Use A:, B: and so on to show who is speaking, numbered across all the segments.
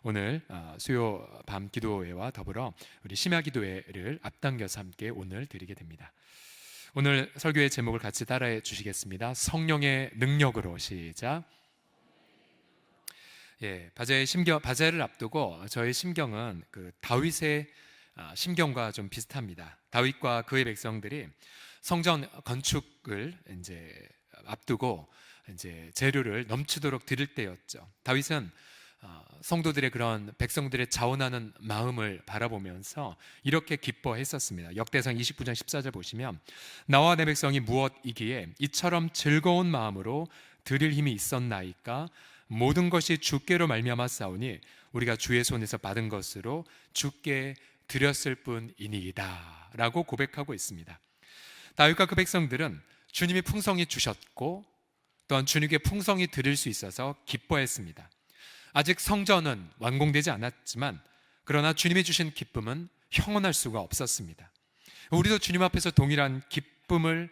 A: 오늘 수요 밤 기도회와 더불어 우리 심야 기도회를 앞당겨서 함께 오늘 드리게 됩니다. 오늘 설교의 제목을 같이 따라해 주시겠습니다. 성령의 능력으로. 시작. 바제를 앞두고 저의 심경은 다윗의 심경과 좀 비슷합니다. 다윗과 그의 백성들이 성전 건축을 이제 앞두고 이제 재료를 넘치도록 드릴 때였죠. 다윗은 성도들의 그런 백성들의 자원하는 마음을 바라보면서 이렇게 기뻐했었습니다. 역대상 29장 14절 보시면 나와 내 백성이 무엇이기에 이처럼 즐거운 마음으로 드릴 힘이 있었나이까 모든 것이 주께로 말미암아 싸우니 우리가 주의 손에서 받은 것으로 주께 드렸을 뿐이니이다 라고 고백하고 있습니다. 다윗과 그 백성들은 주님이 풍성히 주셨고 또한 주님께 풍성히 드릴 수 있어서 기뻐했습니다. 아직 성전은 완공되지 않았지만 그러나 주님이 주신 기쁨은 형언할 수가 없었습니다. 우리도 주님 앞에서 동일한 기쁨을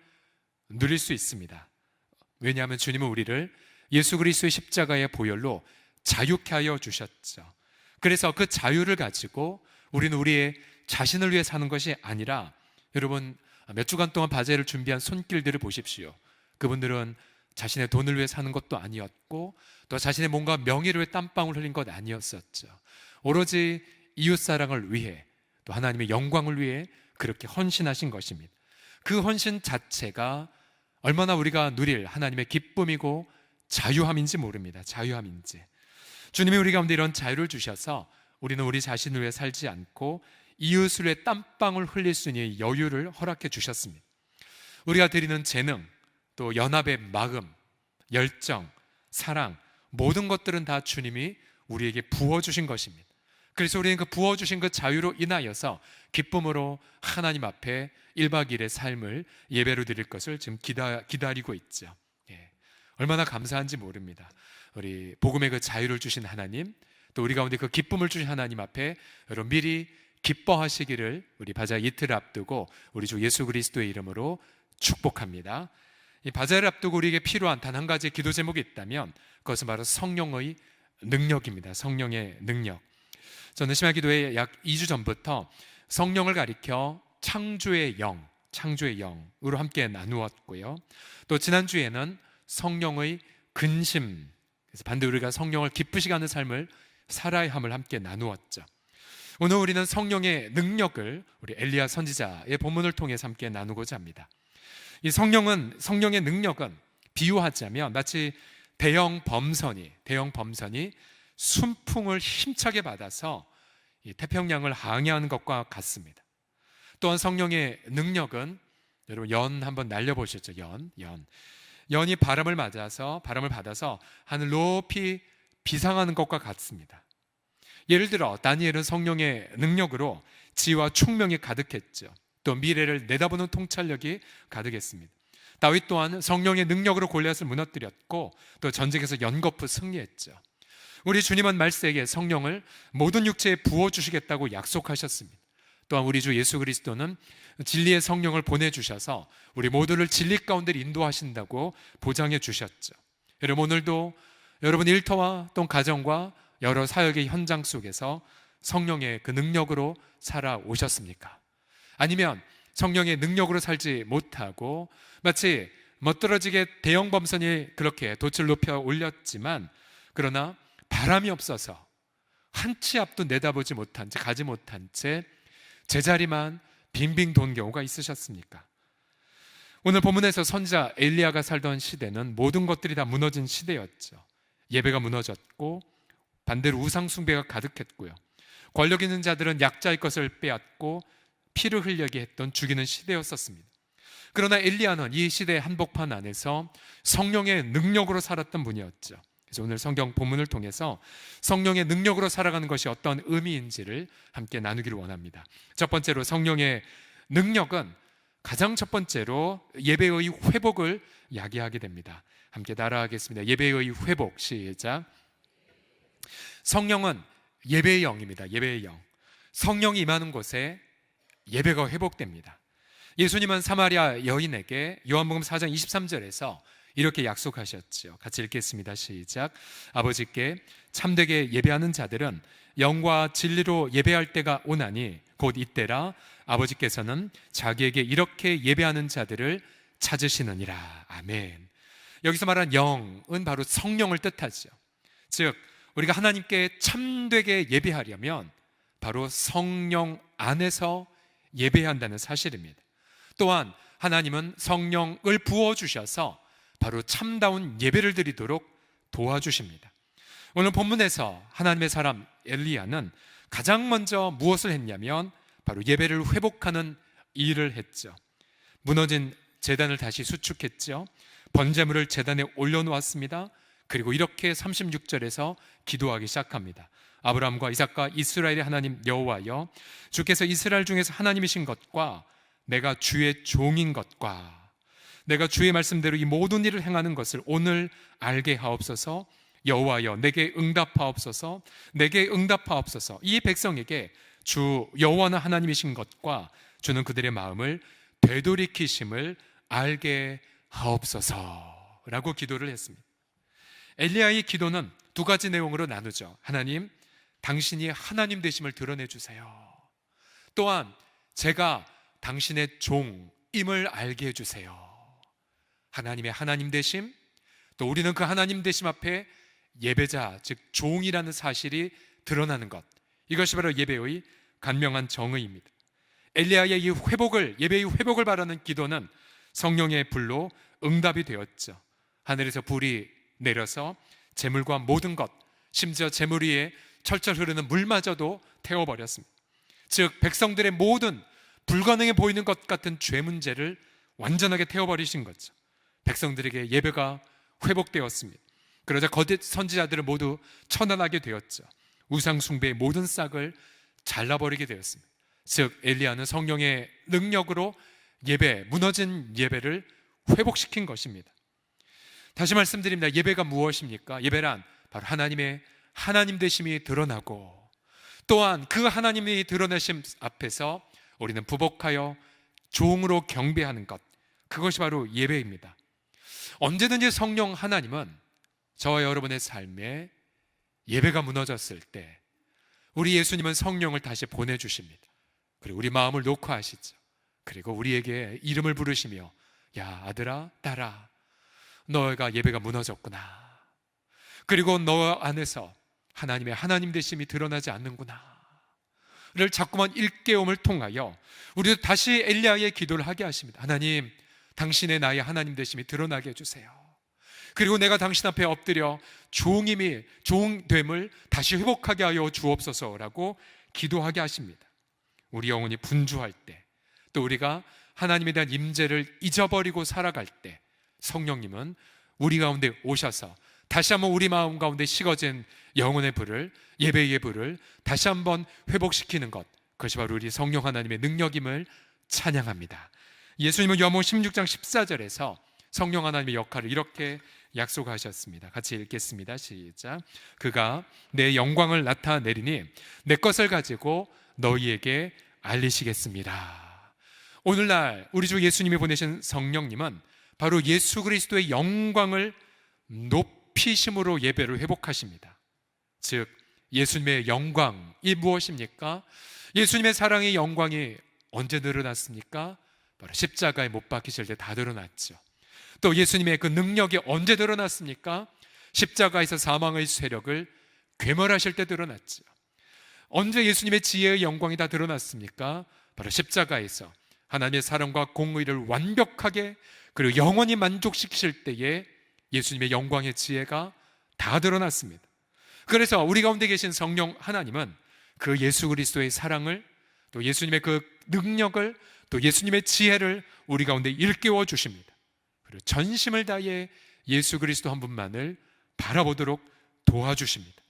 A: 누릴 수 있습니다. 왜냐하면 주님은 우리를 예수 그리스도의 십자가의 보혈로 자유케 하여 주셨죠. 그래서 그 자유를 가지고 우리는 우리의 자신을 위해 사는 것이 아니라, 여러분 몇 주간 동안 바제를 준비한 손길들을 보십시오. 그분들은 자신의 돈을 위해 사는 것도 아니었고 또 자신의 몸과 명예를 위해 땀방울 흘린 것 아니었었죠. 오로지 이웃사랑을 위해 또 하나님의 영광을 위해 그렇게 헌신하신 것입니다. 그 헌신 자체가 얼마나 우리가 누릴 하나님의 기쁨이고 자유함인지 모릅니다. 자유함인지. 주님이 우리 가운데 이런 자유를 주셔서 우리는 우리 자신을 위해 살지 않고 이웃을 위해 땀방울 흘릴 수 있는 여유를 허락해 주셨습니다. 우리가 드리는 재능, 또 연합의 마음, 열정, 사랑, 모든 것들은 다 주님이 우리에게 부어주신 것입니다. 그래서 우리는 그 부어주신 그 자유로 인하여서 기쁨으로 하나님 앞에 1박 2일의 삶을 예배로 드릴 것을 지금 기다리고 있죠. 얼마나 감사한지 모릅니다. 우리 복음의 그 자유를 주신 하나님, 또 우리 가운데 그 기쁨을 주신 하나님 앞에 여러분 미리 기뻐하시기를 우리 바자 이틀을 앞두고 우리 주 예수 그리스도의 이름으로 축복합니다. 이 바자를 앞두고 우리에게 필요한 단 한 가지 기도 제목이 있다면 그것은 바로 성령의 능력입니다. 성령의 능력. 저는 심야 기도회 약 2주 전부터 성령을 가리켜 창조의 영으로 함께 나누었고요. 또 지난주에는 성령의 근심, 그래서 반드시 우리가 성령을 기쁘시게 하는 삶을 살아야 함을 함께 나누었죠. 오늘 우리는 성령의 능력을 우리 엘리야 선지자의 본문을 통해서 함께 나누고자 합니다. 이 성령의 능력은 비유하자면 마치 대형 범선이 순풍을 힘차게 받아서 이 태평양을 항해하는 것과 같습니다. 또한 성령의 능력은 여러분 연 한번 날려보셨죠? 연이 바람을 받아서 하늘 높이 비상하는 것과 같습니다. 예를 들어 다니엘은 성령의 능력으로 지혜와 총명이 가득했죠. 또 미래를 내다보는 통찰력이 가득했습니다. 다윗 또한 성령의 능력으로 골리앗을 무너뜨렸고 또 전쟁에서 연거푸 승리했죠. 우리 주님은 말세에 성령을 모든 육체에 부어주시겠다고 약속하셨습니다. 또한 우리 주 예수 그리스도는 진리의 성령을 보내주셔서 우리 모두를 진리 가운데 인도하신다고 보장해 주셨죠. 여러분 오늘도 여러분 일터와 또 가정과 여러 사역의 현장 속에서 성령의 그 능력으로 살아오셨습니까? 아니면 성령의 능력으로 살지 못하고 마치 멋들어지게 대형 범선이 그렇게 돛을 높여 올렸지만 그러나 바람이 없어서 한 치 앞도 내다보지 못한 채 가지 못한 채 제자리만 빙빙 돈 경우가 있으셨습니까? 오늘 본문에서 선지자 엘리야가 살던 시대는 모든 것들이 다 무너진 시대였죠. 예배가 무너졌고 반대로 우상 숭배가 가득했고요. 권력 있는 자들은 약자의 것을 빼앗고 피를 흘리게 했던 죽이는 시대였었습니다. 그러나 엘리야는 이 시대의 한복판 안에서 성령의 능력으로 살았던 분이었죠. 그래서 오늘 성경 본문을 통해서 성령의 능력으로 살아가는 것이 어떤 의미인지를 함께 나누기를 원합니다. 첫 번째로 성령의 능력은 가장 첫 번째로 예배의 회복을 야기하게 됩니다. 함께 따라하겠습니다. 예배의 회복. 시작. 성령은 예배의 영입니다. 예배의 영. 성령이 임하는 곳에 예배가 회복됩니다. 예수님은 사마리아 여인에게 요한복음 4장 23절에서 이렇게 약속하셨죠. 같이 읽겠습니다. 시작. 아버지께 참되게 예배하는 자들은 영과 진리로 예배할 때가 오나니 곧 이때라. 아버지께서는 자기에게 이렇게 예배하는 자들을 찾으시느니라. 아멘. 여기서 말한 영은 바로 성령을 뜻하죠. 즉 우리가 하나님께 참되게 예배하려면 바로 성령 안에서 예배해야 한다는 사실입니다. 또한 하나님은 성령을 부어주셔서 바로 참다운 예배를 드리도록 도와주십니다. 오늘 본문에서 하나님의 사람 엘리야는 가장 먼저 무엇을 했냐면 바로 예배를 회복하는 일을 했죠. 무너진 제단을 다시 수축했죠. 번제물을 제단에 올려놓았습니다. 그리고 이렇게 36절에서 기도하기 시작합니다. 아브라함과 이삭과 이스라엘의 하나님 여호와여, 주께서 이스라엘 중에서 하나님이신 것과 내가 주의 종인 것과 내가 주의 말씀대로 이 모든 일을 행하는 것을 오늘 알게 하옵소서. 여호와여, 내게 응답하옵소서. 내게 응답하옵소서. 이 백성에게 주 여호와는 하나님이신 것과 주는 그들의 마음을 되돌이키심을 알게 하옵소서 라고 기도를 했습니다. 엘리야의 기도는 두 가지 내용으로 나누죠. 하나님, 당신이 하나님 되심을 드러내 주세요. 또한 제가 당신의 종임을 알게 해주세요. 하나님의 하나님 되심, 또 우리는 그 하나님 되심 앞에 예배자, 즉 종이라는 사실이 드러나는 것, 이것이 바로 예배의 간명한 정의입니다. 엘리야의 이 회복을, 예배의 회복을 바라는 기도는 성령의 불로 응답이 되었죠. 하늘에서 불이 내려서 재물과 모든 것, 심지어 재물 위에 철철 흐르는 물마저도 태워버렸습니다. 즉 백성들의 모든 불가능해 보이는 것 같은 죄 문제를 완전하게 태워버리신 거죠. 백성들에게 예배가 회복되었습니다. 그러자 거짓 선지자들은 모두 처단하게 되었죠. 우상 숭배의 모든 싹을 잘라버리게 되었습니다. 즉 엘리야는 성령의 능력으로 예배, 무너진 예배를 회복시킨 것입니다. 다시 말씀드립니다. 예배가 무엇입니까? 예배란 바로 하나님의 하나님 되심이 드러나고, 또한 그 하나님이 드러내심 앞에서 우리는 부복하여 종으로 경배하는 것, 그것이 바로 예배입니다. 언제든지 성령 하나님은 저와 여러분의 삶에 예배가 무너졌을 때 우리 예수님은 성령을 다시 보내주십니다. 그리고 우리 마음을 녹화하시죠. 그리고 우리에게 이름을 부르시며, 야 아들아 딸아, 너가 예배가 무너졌구나. 그리고 너 안에서 하나님의 하나님 되심이 드러나지 않는구나 를 자꾸만 일깨움을 통하여 우리도 다시 엘리야의 기도를 하게 하십니다. 하나님, 당신의 나의 하나님 되심이 드러나게 해주세요. 그리고 내가 당신 앞에 엎드려 종됨을 다시 회복하게 하여 주옵소서라고 기도하게 하십니다. 우리 영혼이 분주할 때, 또 우리가 하나님에 대한 임재를 잊어버리고 살아갈 때 성령님은 우리 가운데 오셔서 다시 한번 우리 마음 가운데 식어진 영혼의 불을, 예배의 불을 다시 한번 회복시키는 것, 그것이 바로 우리 성령 하나님의 능력임을 찬양합니다. 예수님은 요한복음 16장 14절에서 성령 하나님의 역할을 이렇게 약속하셨습니다. 같이 읽겠습니다. 시작. 그가 내 영광을 나타내리니 내 것을 가지고 너희에게 알리시겠습니다. 오늘날 우리 주 예수님이 보내신 성령님은 바로 예수 그리스도의 영광을 높이심으로 예배를 회복하십니다. 즉 예수님의 영광이 무엇입니까? 예수님의 사랑의 영광이 언제 드러났습니까? 바로 십자가에 못 박히실 때 다 드러났죠. 또 예수님의 그 능력이 언제 드러났습니까? 십자가에서 사망의 세력을 괴멸하실 때 드러났죠. 언제 예수님의 지혜의 영광이 다 드러났습니까? 바로 십자가에서 하나님의 사랑과 공의를 완벽하게 그리고 영원히 만족시키실 때에 예수님의 영광의 지혜가 다 드러났습니다. 그래서 우리 가운데 계신 성령 하나님은 그 예수 그리스도의 사랑을, 또 예수님의 그 능력을, 또 예수님의 지혜를 우리 가운데 일깨워 주십니다. 그리고 전심을 다해 예수 그리스도 한 분만을 바라보도록 도와주십니다.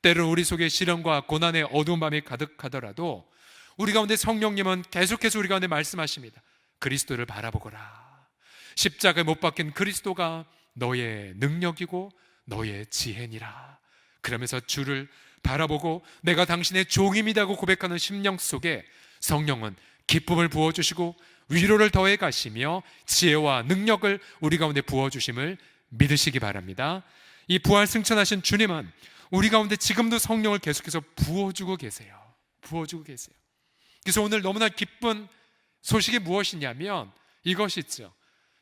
A: 때로 우리 속에 시련과 고난의 어두운 밤이 가득하더라도 우리 가운데 성령님은 계속해서 우리 가운데 말씀하십니다. 그리스도를 바라보거라. 십자가에 못 박힌 그리스도가 너의 능력이고 너의 지혜니라. 그러면서 주를 바라보고 내가 당신의 종임이라고 고백하는 심령 속에 성령은 기쁨을 부어주시고 위로를 더해 가시며 지혜와 능력을 우리 가운데 부어주심을 믿으시기 바랍니다. 이 부활 승천하신 주님은 우리 가운데 지금도 성령을 계속해서 부어주고 계세요. 부어주고 계세요. 그래서 오늘 너무나 기쁜 소식이 무엇이냐면 이것이죠.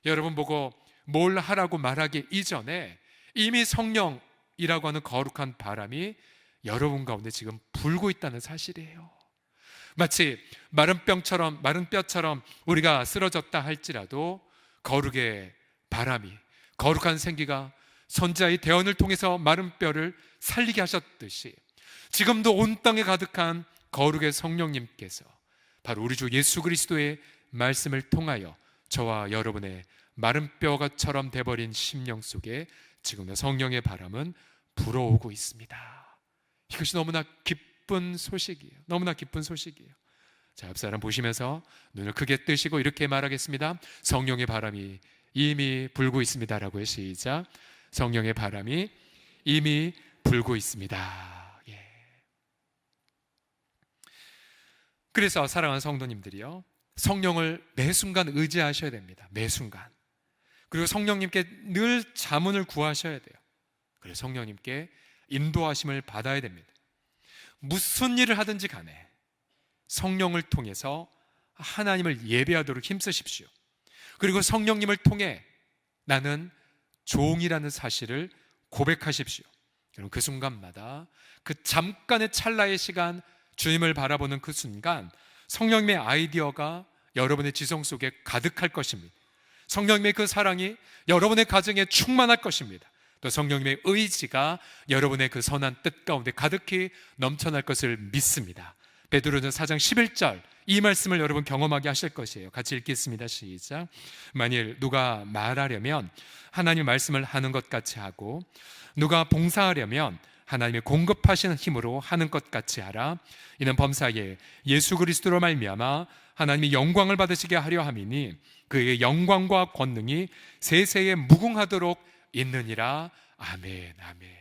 A: 여러분 보고 뭘 하라고 말하기 이전에 이미 성령이라고 하는 거룩한 바람이 여러분 가운데 지금 불고 있다는 사실이에요. 마치 마른 뼈처럼 우리가 쓰러졌다 할지라도 거룩의 바람이, 거룩한 생기가 선지자의 대언을 통해서 마른 뼈를 살리게 하셨듯이 지금도 온 땅에 가득한 거룩의 성령님께서 바로 우리 주 예수 그리스도의 말씀을 통하여 저와 여러분의 마른 뼈가처럼 돼버린 심령 속에 지금도 성령의 바람은 불어오고 있습니다. 이것이 너무나 기쁜 소식이에요. 너무나 기쁜 소식이에요. 자, 옆 사람 보시면서 눈을 크게 뜨시고 이렇게 말하겠습니다. 성령의 바람이 이미 불고 있습니다라고요. 시작. 성령의 바람이 이미 불고 있습니다. 예. 그래서 사랑하는 성도님들이요, 성령을 매 순간 의지하셔야 됩니다. 매 순간. 그리고 성령님께 늘 자문을 구하셔야 돼요. 그래서 성령님께 인도하심을 받아야 됩니다. 무슨 일을 하든지 간에 성령을 통해서 하나님을 예배하도록 힘쓰십시오. 그리고 성령님을 통해 나는 종이라는 사실을 고백하십시오. 여러분, 그 순간마다 그 잠깐의 찰나의 시간, 주님을 바라보는 그 순간 성령님의 아이디어가 여러분의 지성 속에 가득할 것입니다. 성령님의 그 사랑이 여러분의 가정에 충만할 것입니다. 또 성령님의 의지가 여러분의 그 선한 뜻 가운데 가득히 넘쳐날 것을 믿습니다. 베드로전서 4장 11절 이 말씀을 여러분 경험하게 하실 것이에요. 같이 읽겠습니다. 시작. 만일 누가 말하려면 하나님의 말씀을 하는 것 같이 하고 누가 봉사하려면 하나님의 공급하시는 힘으로 하는 것 같이 하라. 이는 범사에 예수 그리스도로 말미암아 하나님이 영광을 받으시게 하려 함이니 그의 영광과 권능이 세세에 무궁하도록 있느니라. 아멘. 아멘.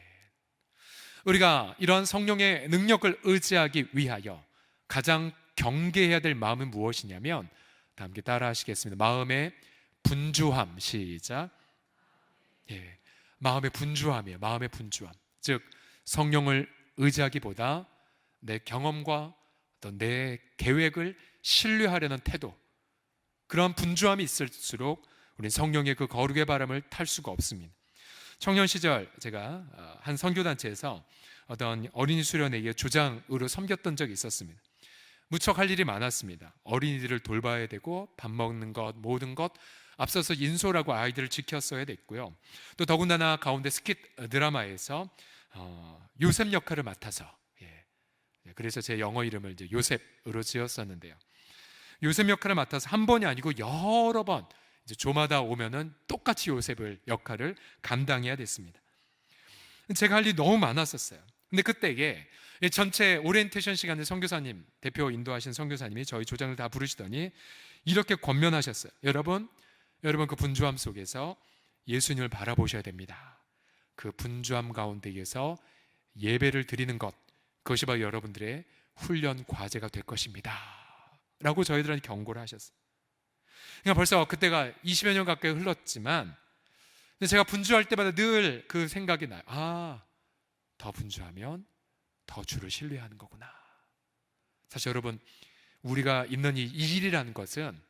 A: 우리가 이러한 성령의 능력을 의지하기 위하여 가장 경계해야 될 마음은 무엇이냐면, 다 함께 따라 하시겠습니다. 마음의 분주함. 시작. 예, 마음의 분주함이에요. 마음의 분주함. 즉 성령을 의지하기보다 내 경험과 어떤 내 계획을 신뢰하려는 태도, 그런 분주함이 있을수록 우리는 성령의 그 거룩의 바람을 탈 수가 없습니다. 청년 시절 제가 한 선교단체에서 어떤 어린이 수련회의 조장으로 섬겼던 적이 있었습니다. 무척 할 일이 많았습니다. 어린이들을 돌봐야 되고 밥 먹는 것, 모든 것 앞서서 인솔하고 아이들을 지켰어야 됐고요. 또 더군다나 가운데 스킷 드라마에서 요셉 역할을 맡아서, 그래서 제 영어 이름을 이제 요셉으로 지었었는데요. 요셉 역할을 맡아서 한 번이 아니고 여러 번 이제 조마다 오면은 똑같이 요셉을 역할을 감당해야 됐습니다. 제가 할 일이 너무 많았었어요. 근데 그때에 전체 오리엔테이션 시간에 선교사님, 대표 인도하신 선교사님이 저희 조장을 다 부르시더니 이렇게 권면하셨어요. 여러분 그 분주함 속에서 예수님을 바라보셔야 됩니다. 그 분주함 가운데에서 예배를 드리는 것, 그것이 바로 여러분들의 훈련 과제가 될 것입니다 라고 저희들한테 경고를 하셨어요. 그러니까 벌써 그때가 20여 년 가까이 흘렀지만 제가 분주할 때마다 늘 그 생각이 나요. 더 분주하면 더 주를 신뢰하는 거구나. 사실 여러분, 우리가 있는 이 일이라는 것은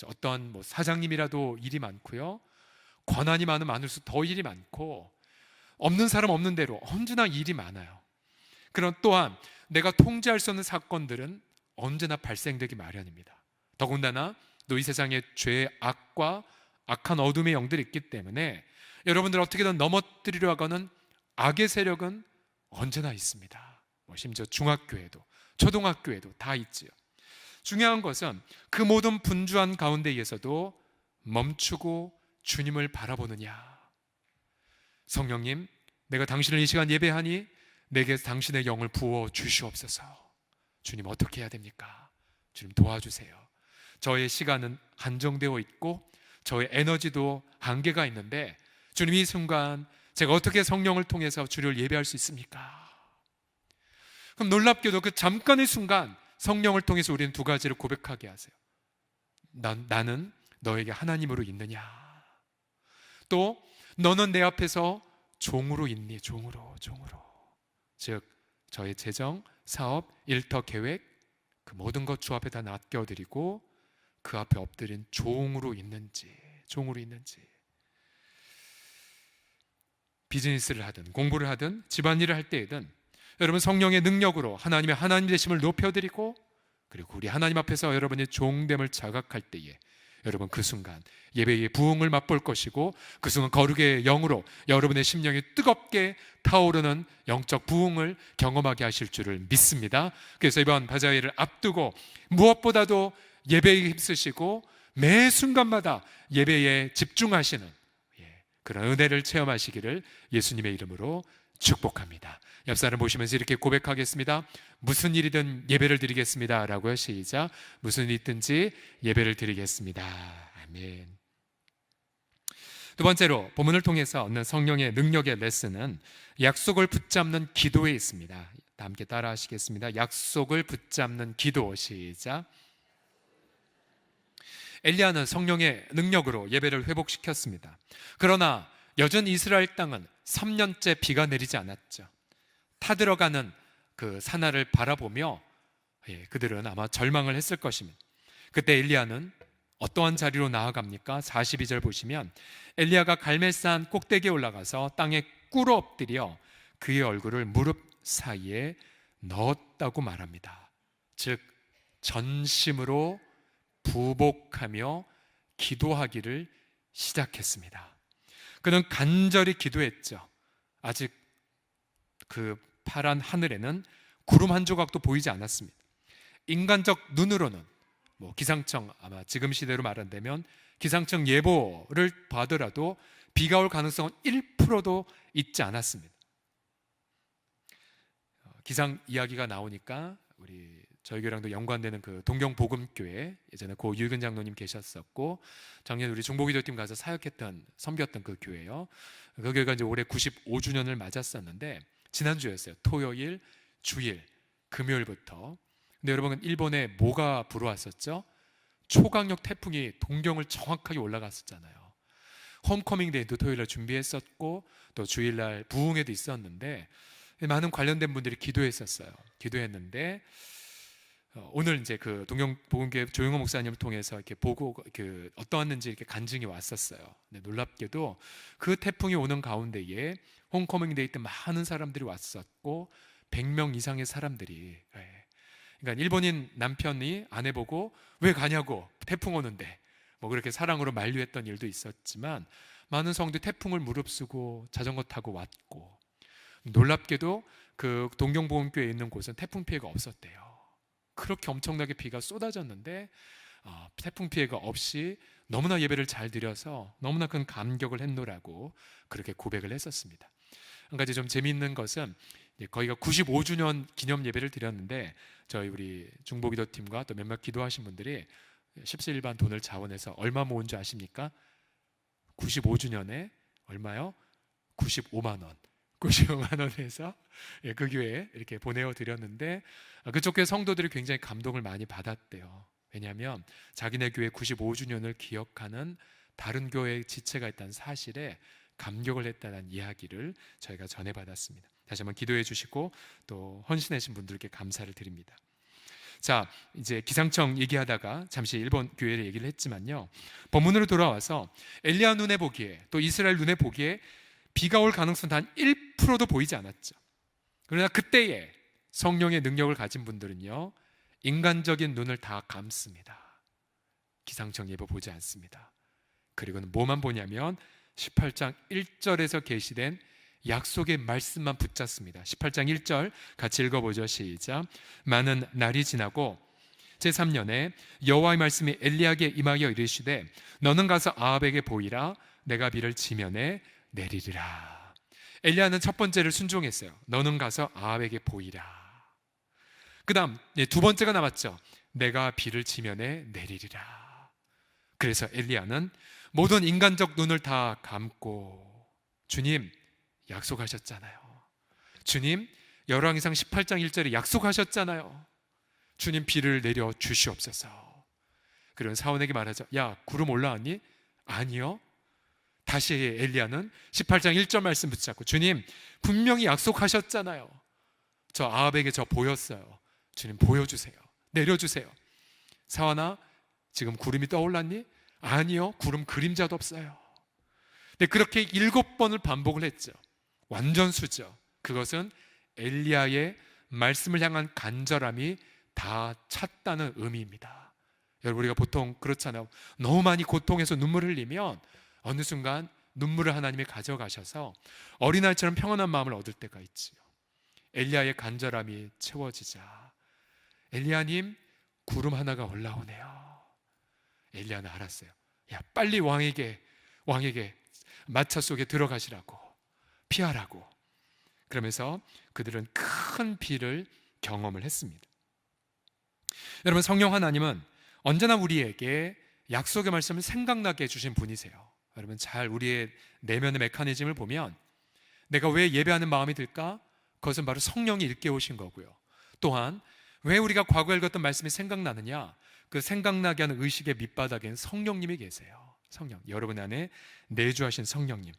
A: 어떤 사장님이라도 일이 많고요, 권한이 많을수록 더 일이 많고, 없는 사람 없는 대로 언제나 일이 많아요. 그럼 또한 내가 통제할 수 없는 사건들은 언제나 발생되기 마련입니다. 더군다나 또 이 세상에 죄의 악과 악한 어둠의 영들이 있기 때문에 여러분들 어떻게든 넘어뜨리려 하고는 악의 세력은 언제나 있습니다. 심지어 중학교에도 초등학교에도 다 있지요. 중요한 것은 그 모든 분주한 가운데에서도 멈추고 주님을 바라보느냐. 성령님, 내가 당신을 이 시간 예배하니 내게 당신의 영을 부어 주시옵소서. 주님, 어떻게 해야 됩니까? 주님, 도와주세요. 저의 시간은 한정되어 있고 저의 에너지도 한계가 있는데 주님, 이 순간 제가 어떻게 성령을 통해서 주를 예배할 수 있습니까? 그럼 놀랍게도 그 잠깐의 순간 성령을 통해서 우리는 두 가지를 고백하게 하세요. 나는 너에게 하나님으로 있느냐, 또 너는 내 앞에서 종으로 있니? 종으로. 즉 저의 재정, 사업, 일터 계획 그 모든 것 주 앞에 다 맡겨드리고 그 앞에 엎드린 종으로 있는지. 비즈니스를 하든 공부를 하든 집안일을 할 때에든 여러분 성령의 능력으로 하나님의 하나님 되심을 높여드리고, 그리고 우리 하나님 앞에서 여러분의 종됨을 자각할 때에 여러분 그 순간 예배의 부흥을 맛볼 것이고, 그 순간 거룩의 영으로 여러분의 심령이 뜨겁게 타오르는 영적 부흥을 경험하게 하실 줄을 믿습니다. 그래서 이번 바자회를 앞두고 무엇보다도 예배에 힘쓰시고 매 순간마다 예배에 집중하시는 그런 은혜를 체험하시기를 예수님의 이름으로 축복합니다. 옆 사람 보시면서 이렇게 고백하겠습니다. 무슨 일이든 예배를 드리겠습니다 라고요. 시작. 무슨 일이 있든지 예배를 드리겠습니다. 아멘. 두 번째로 본문을 통해서 얻는 성령의 능력의 레슨은 약속을 붙잡는 기도에 있습니다. 다 함께 따라 하시겠습니다. 약속을 붙잡는 기도. 시작. 엘리야는 성령의 능력으로 예배를 회복시켰습니다. 그러나 여전히 이스라엘 땅은 3년째 비가 내리지 않았죠. 타들어가는 그 사나를 바라보며 그들은 아마 절망을 했을 것입니다. 그때 엘리야는 어떠한 자리로 나아갑니까? 42절 보시면 엘리야가 갈멜산 꼭대기에 올라가서 땅에 꿇어 엎드려 그의 얼굴을 무릎 사이에 넣었다고 말합니다. 즉 전심으로 부복하며 기도하기를 시작했습니다. 그는 간절히 기도했죠. 아직 그 파란 하늘에는 구름 한 조각도 보이지 않았습니다. 인간적 눈으로는 기상청, 아마 지금 시대로 말한다면 기상청 예보를 봐더라도 비가 올 가능성은 1%도 있지 않았습니다. 기상 이야기가 나오니까 저희 교회랑도 연관되는 그 동경복음교회, 예전에 고 유익은 장로님 계셨었고 작년 우리 중보기도팀 가서 사역했던, 섬겼던 그 교회요. 그 교회가 이제 올해 95주년을 맞았었는데 지난주였어요. 토요일, 주일, 금요일부터. 근데 여러분 일본에 뭐가 불어왔었죠? 초강력 태풍이 동경을 정확하게 올라갔었잖아요. 홈커밍데이도 토요일날 준비했었고 또 주일날 부흥회도 있었는데 많은 관련된 분들이 기도했는데 오늘 이제 그 동경복음교회 조영호 목사님을 통해서 이렇게 보고 어떠했는지 이렇게 간증이 왔었어요. 네, 놀랍게도 그 태풍이 오는 가운데에 홈커밍데이 때 많은 사람들이 왔었고 100명 이상의 사람들이, 그러니까 일본인 남편이 아내 보고 왜 가냐고, 태풍 오는데 그렇게 사랑으로 만류했던 일도 있었지만 많은 성도들이 태풍을 무릅쓰고 자전거 타고 왔고, 놀랍게도 그 동경복음교회에 있는 곳은 태풍 피해가 없었대요. 그렇게 엄청나게 비가 쏟아졌는데 태풍 피해가 없이 너무나 예배를 잘 드려서 너무나 큰 감격을 했노라고 그렇게 고백을 했었습니다. 한 가지 좀 재미있는 것은 거기가 95주년 기념 예배를 드렸는데 저희 우리 중보기도팀과 또 몇몇 기도하신 분들이 십시일반 돈을 자원해서 얼마 모은 줄 아십니까? 95주년에 얼마요? 95만 원. 95만 원에서 그 교회에 이렇게 보내어 드렸는데 그쪽 교회 성도들이 굉장히 감동을 많이 받았대요. 왜냐하면 자기네 교회 95주년을 기억하는 다른 교회의 지체가 있다는 사실에 감격을 했다는 이야기를 저희가 전해받았습니다. 다시 한번 기도해 주시고 또 헌신하신 분들께 감사를 드립니다. 자, 이제 기상청 얘기하다가 잠시 일본 교회를 얘기를 했지만요, 본문으로 돌아와서 엘리야 눈에 보기에 또 이스라엘 눈에 보기에 비가 올 가능성은 단 1%도 보이지 않았죠. 그러나 그때에 성령의 능력을 가진 분들은요, 인간적인 눈을 다 감습니다. 기상청 예보 보지 않습니다. 그리고는 뭐만 보냐면 18장 1절에서 계시된 약속의 말씀만 붙잡습니다. 18장 1절 같이 읽어보죠. 시작. 많은 날이 지나고 제3년에 여호와의 말씀이 엘리야에게 임하여 이르시되 너는 가서 아합에게 보이라. 내가 비를 지면에 내리리라. 엘리야는 첫 번째를 순종했어요. 너는 가서 아합에게 보이라. 그 다음 두 번째가 남았죠. 내가 비를 지면에 내리리라. 그래서 엘리야는 모든 인간적 눈을 다 감고, 주님 약속하셨잖아요. 주님 열왕기상 18장 1절에 약속하셨잖아요. 주님 비를 내려 주시옵소서. 그런 사원에게 말하죠. 야, 구름 올라왔니? 아니요. 다시 엘리야는 18장 1절 말씀 붙잡고, 주님 분명히 약속하셨잖아요. 저 아합에게 저 보였어요. 주님 보여주세요. 내려주세요. 사환아, 지금 구름이 떠올랐니? 아니요, 구름 그림자도 없어요. 근데 그렇게 7번을 반복을 했죠. 완전 수죠. 그것은 엘리야의 말씀을 향한 간절함이 다 찼다는 의미입니다. 여러분, 우리가 보통 그렇잖아요. 너무 많이 고통해서 눈물을 흘리면 어느 순간 눈물을 하나님이 가져가셔서 어린아이처럼 평안한 마음을 얻을 때가 있지요. 엘리야의 간절함이 채워지자 엘리야님, 구름 하나가 올라오네요. 엘리야는 알았어요. 야, 빨리 왕에게 마차 속에 들어가시라고, 피하라고. 그러면서 그들은 큰 비를 경험을 했습니다. 여러분, 성령 하나님은 언제나 우리에게 약속의 말씀을 생각나게 해주신 분이세요. 여러분, 잘 우리의 내면의 메커니즘을 보면 내가 왜 예배하는 마음이 들까? 그것은 바로 성령이 일깨우신 거고요. 또한 왜 우리가 과거에 읽었던 말씀이 생각나느냐? 그 생각나게 하는 의식의 밑바닥엔 성령님이 계세요. 성령, 여러분 안에 내주하신 성령님.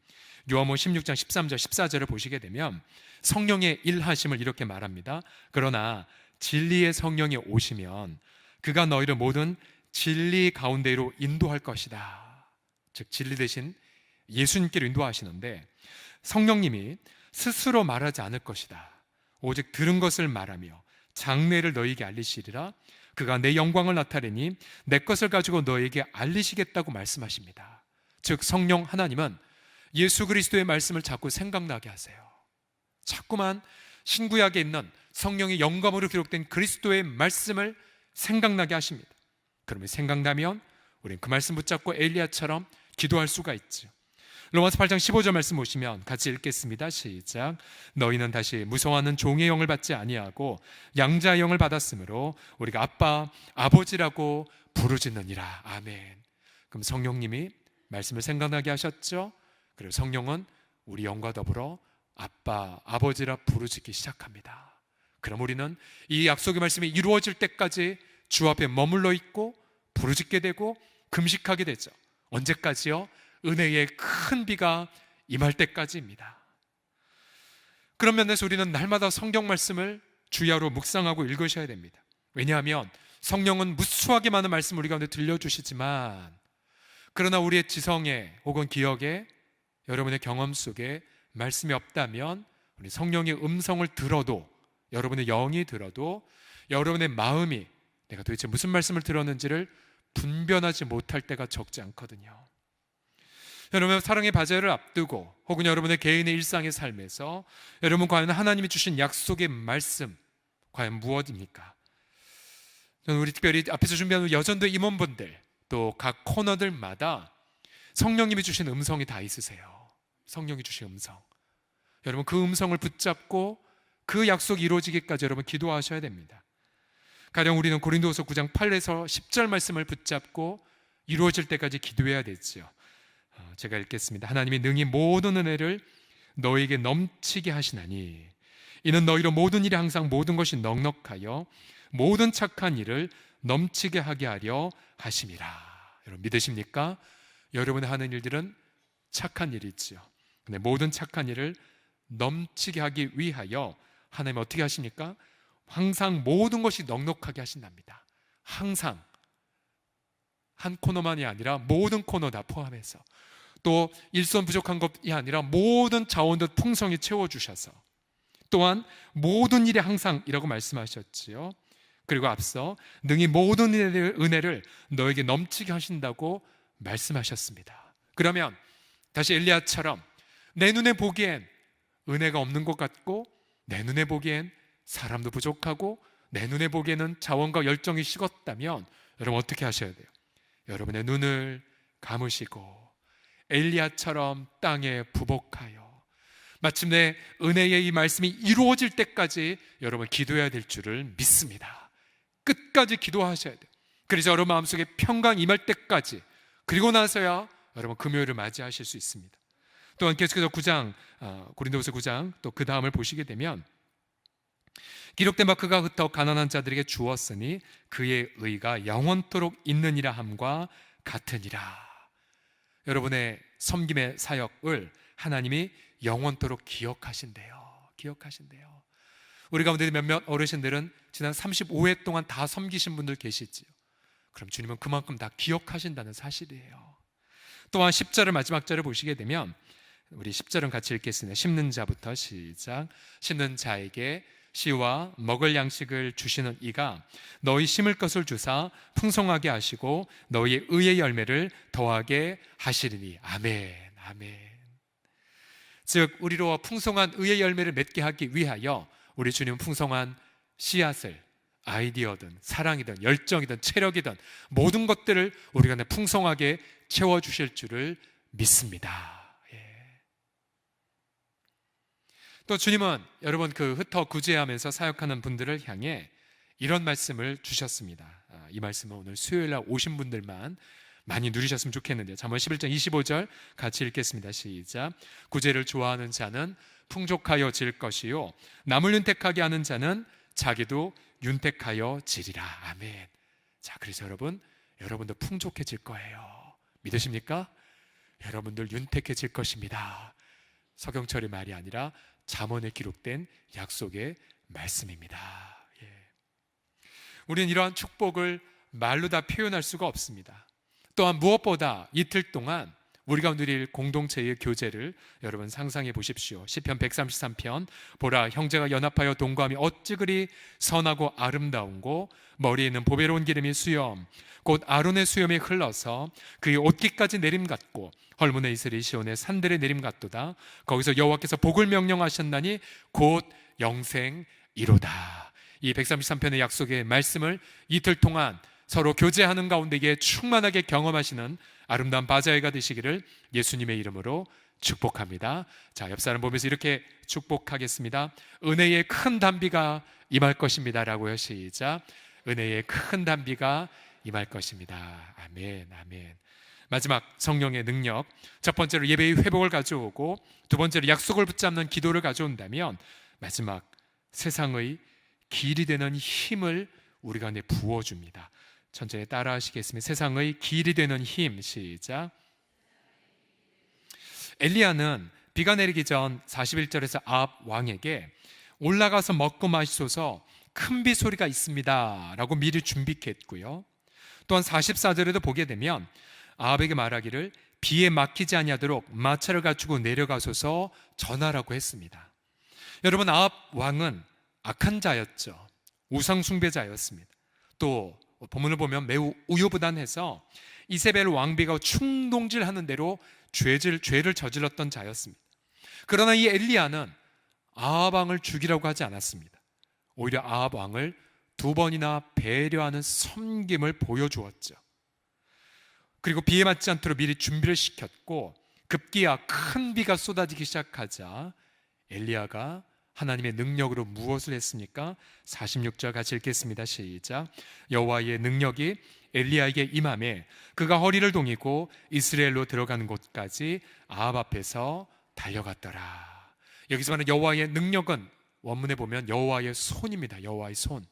A: 요한복음 16장 13절 14절을 보시게 되면 성령의 일하심을 이렇게 말합니다. 그러나 진리의 성령이 오시면 그가 너희를 모든 진리 가운데로 인도할 것이다. 즉 진리 대신 예수님께로 인도하시는데, 성령님이 스스로 말하지 않을 것이다. 오직 들은 것을 말하며 장래를 너희에게 알리시리라. 그가 내 영광을 나타내니 내 것을 가지고 너희에게 알리시겠다고 말씀하십니다. 즉 성령 하나님은 예수 그리스도의 말씀을 자꾸 생각나게 하세요. 자꾸만 신구약에 있는 성령의 영감으로 기록된 그리스도의 말씀을 생각나게 하십니다. 그러면 생각나면 우리는 그 말씀 붙잡고 엘리야처럼 기도할 수가 있죠. 로마서 8장 15절 말씀 보시면 같이 읽겠습니다. 시작. 너희는 다시 무서워하는 종의 영을 받지 아니하고 양자의 영을 받았으므로 우리가 아빠, 아버지라고 부르짖느니라. 아멘. 그럼 성령님이 말씀을 생각나게 하셨죠. 그리고 성령은 우리 영과 더불어 아빠, 아버지라 부르짖기 시작합니다. 그럼 우리는 이 약속의 말씀이 이루어질 때까지 주 앞에 머물러 있고 부르짖게 되고 금식하게 되죠. 언제까지요? 은혜의 큰 비가 임할 때까지입니다. 그런 면에서 우리는 날마다 성경 말씀을 주야로 묵상하고 읽으셔야 됩니다. 왜냐하면 성령은 무수하게 많은 말씀을 우리 가운데 들려주시지만, 그러나 우리의 지성에 혹은 기억에, 여러분의 경험 속에 말씀이 없다면 우리 성령의 음성을 들어도, 여러분의 영이 들어도 여러분의 마음이 내가 도대체 무슨 말씀을 들었는지를 분별하지 못할 때가 적지 않거든요. 여러분, 사랑의 바제를 앞두고 혹은 여러분의 개인의 일상의 삶에서 여러분 과연 하나님이 주신 약속의 말씀 과연 무엇입니까? 저는 우리 특별히 앞에서 준비한 여전도 임원분들, 또 각 코너들마다 성령님이 주신 음성이 다 있으세요. 성령이 주신 음성, 여러분 그 음성을 붙잡고 그 약속이 이루어지기까지 여러분 기도하셔야 됩니다. 가령 우리는 고린도후서 9장 8에서 10절 말씀을 붙잡고 이루어질 때까지 기도해야 되죠. 제가 읽겠습니다. 하나님이 능히 모든 은혜를 너에게 넘치게 하시나니 이는 너희로 모든 일에 항상 모든 것이 넉넉하여 모든 착한 일을 넘치게 하게 하려 하심이라. 여러분 믿으십니까? 여러분이 하는 일들은 착한 일이지요. 근데 모든 착한 일을 넘치게 하기 위하여 하나님 어떻게 하십니까? 항상 모든 것이 넉넉하게 하신답니다. 항상 한 코너만이 아니라 모든 코너 다 포함해서, 또 일손 부족한 것이 아니라 모든 자원들 풍성히 채워주셔서, 또한 모든 일에 항상이라고 말씀하셨지요. 그리고 앞서 능히 모든 은혜를 너에게 넘치게 하신다고 말씀하셨습니다. 그러면 다시 엘리야처럼 내 눈에 보기엔 은혜가 없는 것 같고, 내 눈에 보기엔 사람도 부족하고, 내 눈에 보기에는 자원과 열정이 식었다면 여러분 어떻게 하셔야 돼요? 여러분의 눈을 감으시고 엘리야처럼 땅에 부복하여 마침내 은혜의 이 말씀이 이루어질 때까지 여러분 기도해야 될 줄을 믿습니다. 끝까지 기도하셔야 돼요. 그래서 여러분 마음속에 평강 임할 때까지, 그리고 나서야 여러분 금요일을 맞이하실 수 있습니다. 또한 계속해서 고린도후서 9장 또 그 다음을 보시게 되면 기록된 바 그가 더 가난한 자들에게 주었으니 그의 의가 영원토록 있느니라 함과 같으니라. 여러분의 섬김의 사역을 하나님이 영원토록 기억하신대요. 우리 가운데 몇몇 어르신들은 지난 35회 동안 다 섬기신 분들 계시지요. 그럼 주님은 그만큼 다 기억하신다는 사실이에요. 또한 10절을 마지막 절을 보시게 되면 우리 10절은 같이 읽겠습니다. 심는 자부터 시작. 심는 자에게 씨와 먹을 양식을 주시는 이가 너희 심을 것을 주사 풍성하게 하시고 너희의 의의 열매를 더하게 하시리니. 아멘. 즉 우리로 풍성한 의의 열매를 맺게 하기 위하여 우리 주님은 풍성한 씨앗을, 아이디어든 사랑이든 열정이든 체력이든 모든 것들을 우리가 풍성하게 채워주실 줄을 믿습니다. 또 주님은 여러분 흩어 구제하면서 사역하는 분들을 향해 이런 말씀을 주셨습니다. 이 말씀은 오늘 수요일날 오신 분들만 많이 누리셨으면 좋겠는데요. 잠언 11장 25절 같이 읽겠습니다. 시작. 구제를 좋아하는 자는 풍족하여 질 것이요 남을 윤택하게 하는 자는 자기도 윤택하여 지리라. 아멘. 자, 그래서 여러분도 풍족해질 거예요. 믿으십니까? 여러분들 윤택해질 것입니다. 서경철의 말이 아니라 잠언에 기록된 약속의 말씀입니다. 우리는 이러한 축복을 말로 다 표현할 수가 없습니다. 또한 무엇보다 이틀 동안 우리가 누릴 공동체의 교제를 여러분 상상해 보십시오. 시편 133편 보라 형제가 연합하여 동거함이 어찌 그리 선하고 아름다운고 머리에 있는 보배로운 기름이 수염 곧 아론의 수염이 흘러서 그의 옷깃까지 내림 같고 헐문의 이슬이 시온의 산들의 내림 같도다. 거기서 여호와께서 복을 명령하셨나니 곧 영생이로다. 이 133편의 약속의 말씀을 이틀 동안 서로 교제하는 가운데 이게 충만하게 경험하시는 아름다운 바자회가 되시기를 예수님의 이름으로 축복합니다. 자, 옆 사람 보면서 이렇게 축복하겠습니다. 은혜의 큰 단비가 임할 것입니다 라고요. 시작. 은혜의 큰 단비가 임할 것입니다. 아멘. 마지막 성령의 능력. 첫 번째로 예배의 회복을 가져오고 두 번째로 약속을 붙잡는 기도를 가져온다면 마지막 세상의 길이 되는 힘을 우리가 안에 부어줍니다. 천천히 따라 하시겠습니다. 세상의 길이 되는 힘. 시작. 엘리야는 비가 내리기 전 41절에서 아합 왕에게 올라가서 먹고 마시소서 큰 비 소리가 있습니다 라고 미리 준비했고요. 또한 44절에도 보게 되면 아합에게 말하기를 비에 막히지 아니하도록 마차를 갖추고 내려가소서 전하라고 했습니다. 여러분, 아합 왕은 악한 자였죠. 우상 숭배자였습니다. 또 본문을 보면 매우 우유부단해서 이세벨 왕비가 충동질하는 대로 죄를 저질렀던 자였습니다. 그러나 이 엘리야는 아합 왕을 죽이라고 하지 않았습니다. 오히려 아합 왕을 두 번이나 배려하는 섬김을 보여주었죠. 그리고 비에 맞지 않도록 미리 준비를 시켰고 급기야 큰 비가 쏟아지기 시작하자 엘리야가 하나님의 능력으로 무엇을 했습니까? 46절 같이 읽겠습니다. 시작. 여호와의 능력이 엘리야에게 임하매 그가 허리를 동이고 이스라엘로 들어가는 곳까지 아합 앞에서 달려갔더라. 여기서 말하는 여호와의 능력은 원문에 보면 여호와의 손입니다. 여호와의 손.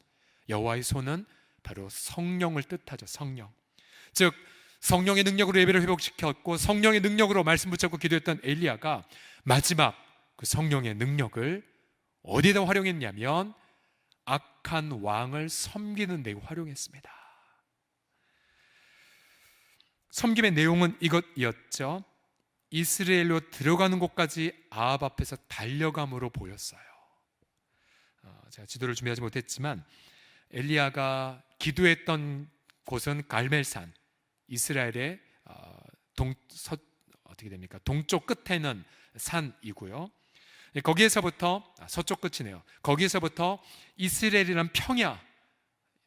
A: 여호와의 손은 바로 성령을 뜻하죠. 성령. 즉 성령의 능력으로 예배를 회복시켰고 성령의 능력으로 말씀 붙잡고 기도했던 엘리야가 마지막 그 성령의 능력을 어디에다 활용했냐면 악한 왕을 섬기는 데 활용했습니다. 섬김의 내용은 이것이었죠. 이스라엘로 들어가는 곳까지 아합 앞에서 달려감으로 보였어요. 제가 지도를 준비하지 못했지만 엘리야가 기도했던 곳은 갈멜산, 이스라엘의 동쪽 끝에는 산이고요. 거기에서부터 서쪽 끝이네요. 거기에서부터 이스라엘이라는 평야,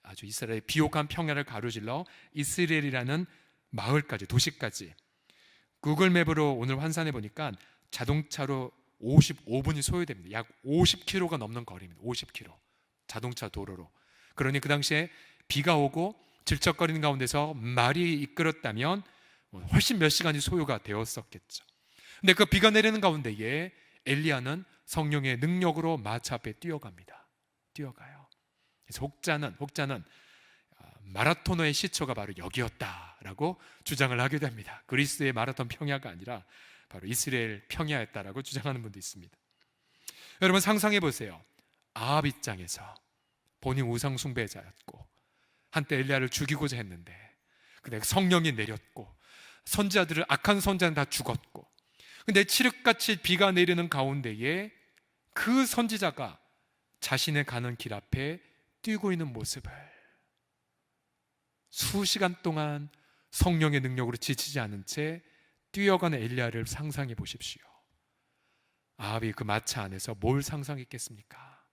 A: 아주 이스라엘의 비옥한 평야를 가로질러 이스라엘이라는 마을까지, 도시까지 구글맵으로 오늘 환산해 보니까 자동차로 55분이 소요됩니다. 약 50km가 넘는 거리입니다. 50km 자동차 도로로. 그러니 그 당시에 비가 오고 질척거리는 가운데서 말이 이끌었다면 훨씬 몇 시간이 소요가 되었었겠죠. 근데 그 비가 내리는 가운데에 엘리야는 성령의 능력으로 마차 앞에 뛰어갑니다. 뛰어가요. 그래서 혹자는 마라토너의 시초가 바로 여기였다 평야라고 주장을 하게 됩니다. 그리스의 마라톤 평야가 아니라 바로 이스라엘 평야였다라고 주장하는 분도 있습니다. 여러분 상상해 보세요. 아합 입장에서 본인 우상 숭배자였고 한때 엘리야를 죽이고자 했는데 근데 성령이 내렸고 선지자들을 악한 선지자는 다 죽었고 근데 칠흑같이 비가 내리는 가운데에 그 선지자가 자신의 가는 길 앞에 뛰고 있는 모습을 수시간 동안 성령의 능력으로 지치지 않은 채 뛰어가는 엘리야를 상상해 보십시오. 아합이 그 마차 안에서 뭘 상상했겠습니까?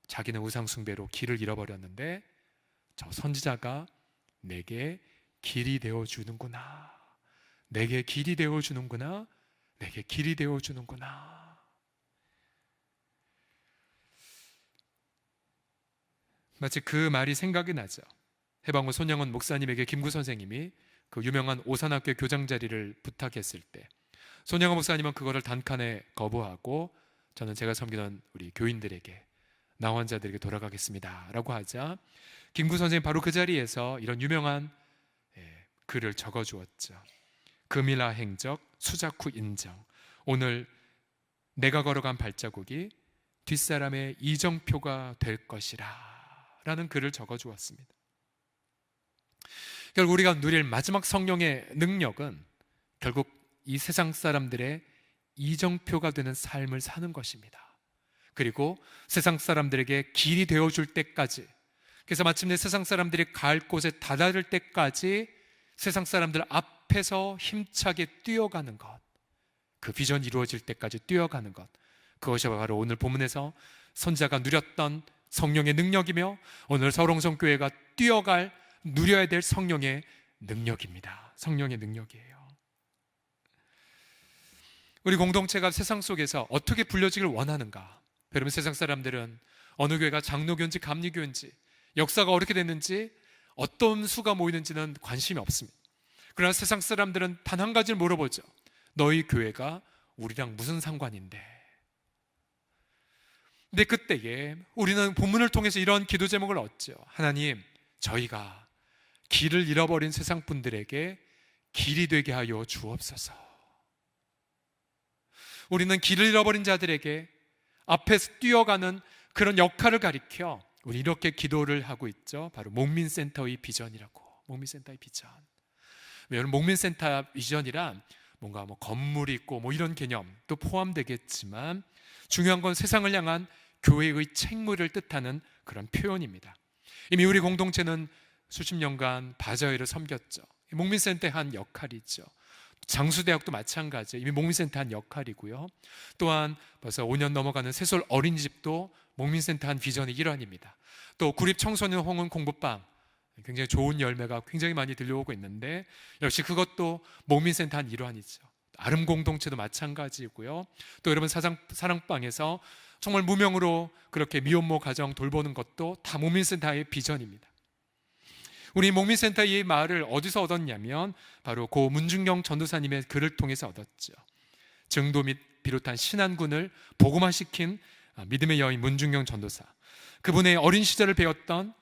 A: 자기는 우상 숭배로 길을 잃어버렸는데 저 선지자가 내게 길이 되어주는구나, 내게 길이 되어주는구나, 내게 길이 되어주는구나. 마치 그 말이 생각이 나죠. 해방호 손영원 목사님에게 김구 선생님이 그 유명한 오산학교 교장 자리를 부탁했을 때 손영원 목사님은 그거를 단칸에 거부하고 저는 제가 섬기는 우리 교인들에게 나환자들에게 돌아가겠습니다 라고 하자 김구 선생님 바로 그 자리에서 이런 유명한 글을 적어주었죠. 금일하 행적 수작후 인정. 오늘 내가 걸어간 발자국이 뒷사람의 이정표가 될 것이라 라는 글을 적어주었습니다. 결국 우리가 누릴 마지막 성령의 능력은 결국 이 세상 사람들의 이정표가 되는 삶을 사는 것입니다. 그리고 세상 사람들에게 길이 되어줄 때까지, 그래서 마침내 세상 사람들이 갈 곳에 다다를 때까지 세상 사람들 앞에서 힘차게 뛰어가는 것, 그 비전이 이루어질 때까지 뛰어가는 것, 그것이 바로 오늘 본문에서 선지자가 누렸던 성령의 능력이며 오늘 서울홍성교회가 누려야 될 성령의 능력입니다. 성령의 능력이에요. 우리 공동체가 세상 속에서 어떻게 불려지길 원하는가? 여러분 세상 사람들은 어느 교회가 장로교인지 감리교인지 역사가 어떻게 됐는지 어떤 수가 모이는지는 관심이 없습니다. 그러나 세상 사람들은 단 한 가지를 물어보죠. 너희 교회가 우리랑 무슨 상관인데? 근데 그때에 우리는 본문을 통해서 이런 기도 제목을 얻죠. 하나님, 저희가 길을 잃어버린 세상 분들에게 길이 되게 하여 주옵소서. 우리는 길을 잃어버린 자들에게 앞에서 뛰어가는 그런 역할을 가리켜 우리 이렇게 기도를 하고 있죠. 바로 목민센터의 비전이라고. 목민센터의 비전. 여러분 목민센터 비전이란 뭔가 건물이 있고 이런 개념도 포함되겠지만 중요한 건 세상을 향한 교회의 책무를 뜻하는 그런 표현입니다. 이미 우리 공동체는 수십 년간 바자회를 섬겼죠. 목민센터의 한 역할이죠. 장수대학도 마찬가지예요. 이미 목민센터 한 역할이고요. 또한 벌써 5년 넘어가는 새솔 어린이집도 목민센터 한 비전의 일환입니다. 또 구립청소년 홍은 공부방, 굉장히 좋은 열매가 굉장히 많이 들려오고 있는데 역시 그것도 목민센터 한 일환이죠. 아름 공동체도 마찬가지고요. 또 여러분 사랑방에서 정말 무명으로 그렇게 미혼모 가정 돌보는 것도 다 목민센터의 비전입니다. 우리 목민센터 이 말을 어디서 얻었냐면 바로 고 문중경 전도사님의 글을 통해서 얻었죠. 증도 및 비롯한 신안군을 복음화시킨 믿음의 여인 문중경 전도사, 그분의 어린 시절을 배웠던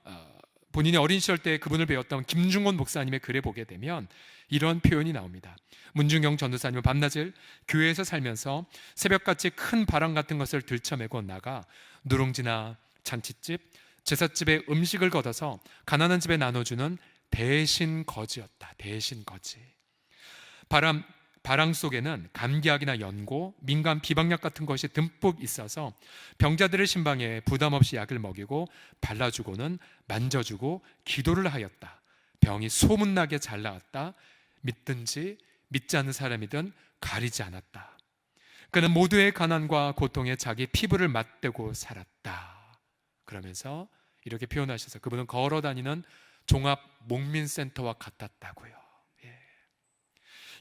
A: 본인이 어린 시절 때 그분을 배웠던 김중곤 목사님의 글에 보게 되면 이런 표현이 나옵니다. 문중경 전도사님은 밤낮을 교회에서 살면서 새벽같이 큰 바람 같은 것을 들쳐매고 나가 누룽지나 잔치집, 제삿집에 음식을 걷어서 가난한 집에 나눠주는 대신 거지였다. 대신 거지. 바람 속에는 감기약이나 연고, 민감 비방약 같은 것이 듬뿍 있어서 병자들의 신방에 부담 없이 약을 먹이고 발라주고는 만져주고 기도를 하였다. 병이 소문나게 잘 나았다. 믿든지 믿지 않는 사람이든 가리지 않았다. 그는 모두의 가난과 고통에 자기 피부를 맞대고 살았다. 그러면서 이렇게 표현하셔서 그분은 걸어다니는 종합 목민센터와 같았다고요.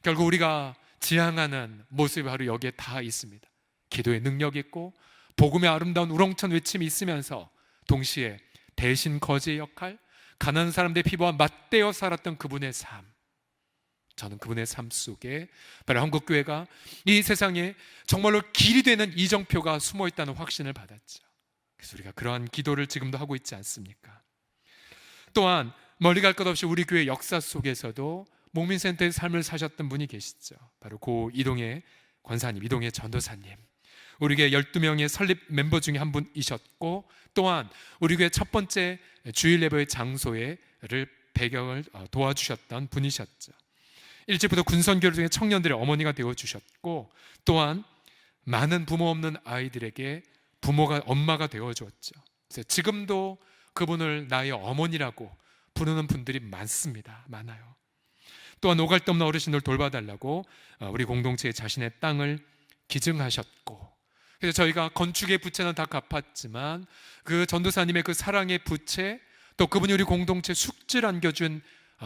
A: 결국 우리가 지향하는 모습이 바로 여기에 다 있습니다. 기도의 능력이 있고 복음의 아름다운 우렁찬 외침이 있으면서 동시에 대신 거지의 역할, 가난한 사람들의 피부와 맞대어 살았던 그분의 삶, 저는 그분의 삶 속에 바로 한국교회가 이 세상에 정말로 길이 되는 이정표가 숨어있다는 확신을 받았죠. 그래서 우리가 그러한 기도를 지금도 하고 있지 않습니까? 또한 멀리 갈 것 없이 우리 교회 역사 속에서도 목민센터의 삶을 사셨던 분이 계시죠. 바로 고 이동의 권사님, 이동의 전도사님. 우리 교회 12명의 설립 멤버 중에 한 분이셨고, 또한 우리 교회 첫 번째 주일 예배의 장소를 배경을 도와주셨던 분이셨죠. 일찍부터 군선교를 통해 청년들의 어머니가 되어주셨고, 또한 많은 부모 없는 아이들에게 엄마가 되어주었죠. 그래서 지금도 그분을 나의 어머니라고 부르는 분들이 많아요. 또한 오갈 데 없는 어르신들 돌봐달라고 우리 공동체에 자신의 땅을 기증하셨고, 그래서 저희가 건축의 부채는 다 갚았지만 그 전도사님의 그 사랑의 부채, 또 그분이 우리 공동체 숙지를 안겨준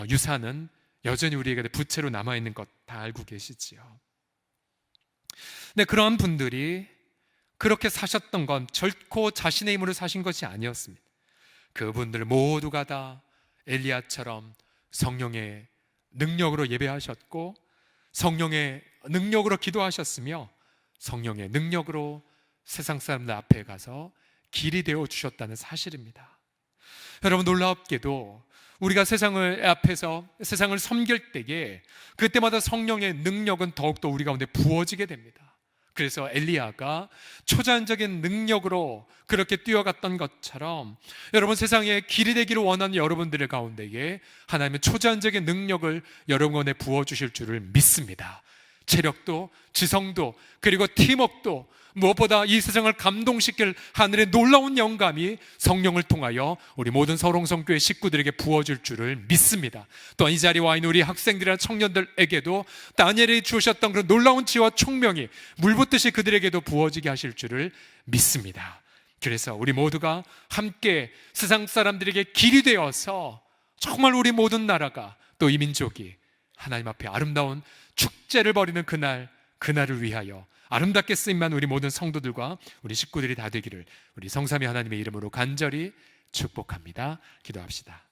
A: 유산은 여전히 우리에게 부채로 남아있는 것 다 알고 계시지요. 네, 그런 분들이 그렇게 사셨던 건 결코 자신의 힘으로 사신 것이 아니었습니다. 그분들 모두가 다 엘리야처럼 성령의 능력으로 예배하셨고, 성령의 능력으로 기도하셨으며, 성령의 능력으로 세상 사람들 앞에 가서 길이 되어 주셨다는 사실입니다. 여러분, 놀랍게도 우리가 세상을 앞에서 세상을 섬길 때에 그때마다 성령의 능력은 더욱더 우리 가운데 부어지게 됩니다. 그래서 엘리야가 초자연적인 능력으로 그렇게 뛰어갔던 것처럼 여러분, 세상에 길이 되기를 원하는 여러분들의 가운데에 하나님은 초자연적인 능력을 여러분에 부어주실 줄을 믿습니다. 체력도, 지성도, 그리고 팀워크도, 무엇보다 이 세상을 감동시킬 하늘의 놀라운 영감이 성령을 통하여 우리 모든 서롱성교회 식구들에게 부어질 줄을 믿습니다. 또한 이 자리에 와 있는 우리 학생들이나 청년들에게도 다니엘이 주셨던 그런 놀라운 지혜와 총명이 물붓듯이 그들에게도 부어지게 하실 줄을 믿습니다. 그래서 우리 모두가 함께 세상 사람들에게 길이 되어서 정말 우리 모든 나라가, 또 이 민족이 하나님 앞에 아름다운 축제를 벌이는 그날을 위하여 아름답게 쓰임만 우리 모든 성도들과 우리 식구들이 다 되기를 우리 성삼위 하나님의 이름으로 간절히 축복합니다. 기도합시다.